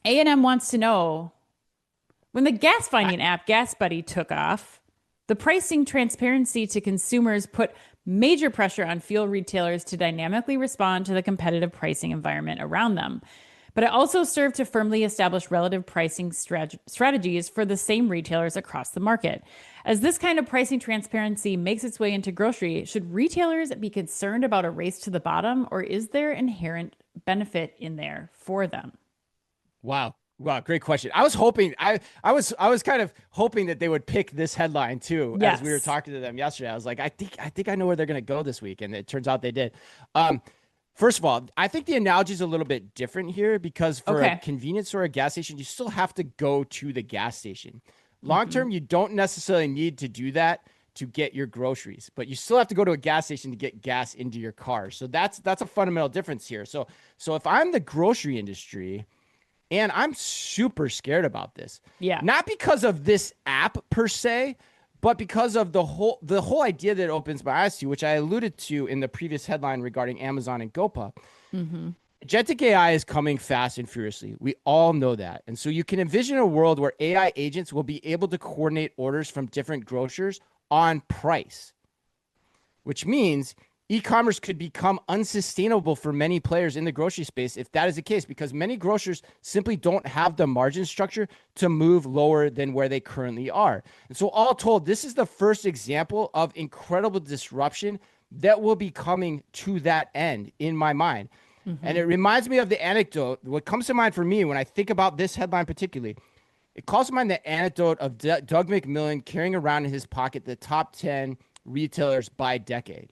A&M wants to know when the gas finding app Gas Buddy took off, the pricing transparency to consumers put major pressure on fuel retailers to dynamically respond to the competitive pricing environment around them. But it also served to firmly establish relative pricing strategies for the same retailers across the market. As this kind of pricing transparency makes its way into grocery, should retailers be concerned about a race to the bottom, or is there inherent benefit in there for them? Wow. Wow, great question. I was kind of hoping that they would pick this headline too as we were Yes. talking to them yesterday. I was like, I think I know where they're going to go this week, and it turns out they did. First of all, I think the analogy is a little bit different here because for a Okay. convenience store or a gas station, you still have to go to the gas station. Long Hmm. term, you don't necessarily need to do that to get your groceries, but you still have to go to a gas station to get gas into your car. So that's a fundamental difference here. So if I'm the grocery industry, and I'm super scared about this. Yeah. Not because of this app per se, but because of the whole idea that it opens my eyes to, which I alluded to in the previous headline regarding Amazon and GoPuff. Hmm. Agentic AI is coming fast and furiously. We all know that. And so you can envision a world where AI agents will be able to coordinate orders from different grocers on price, which means e-commerce could become unsustainable for many players in the grocery space if that is the case, because many grocers simply don't have the margin structure to move lower than where they currently are. And so all told, this is the first example of incredible disruption that will be coming to that end in my mind. And Hmm. it reminds me of the anecdote. What comes to mind for me when I think about this headline particularly, it calls to mind the anecdote of Doug McMillan carrying around in his pocket the top 10 retailers by decade,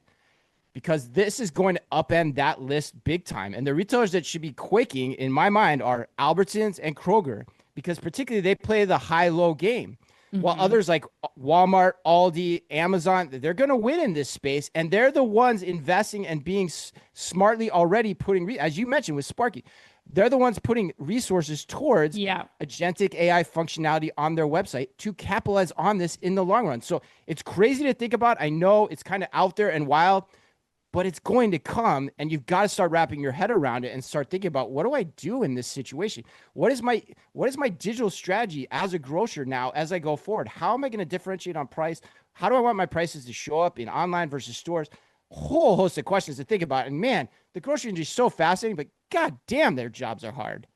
because this is going to upend that list big time. And the retailers that should be quaking, in my mind, are Albertsons and Kroger, because particularly they play the high-low game. While Hmm. others like Walmart, Aldi, Amazon, they're going to win in this space. And they're the ones investing and being smartly already putting, as you mentioned with Sparky, they're the ones putting resources towards Yeah. agentic AI functionality on their website to capitalize on this in the long run. So it's crazy to think about. I know it's kind of out there and wild, but it's going to come, and you've got to start wrapping your head around it and start thinking about, what do I do in this situation? What is my digital strategy as a grocer now as I go forward? How am I going to differentiate on price? How do I want my prices to show up in online versus stores? Whole host of questions to think about. And man, the grocery industry is so fascinating, but god damn, their jobs are hard.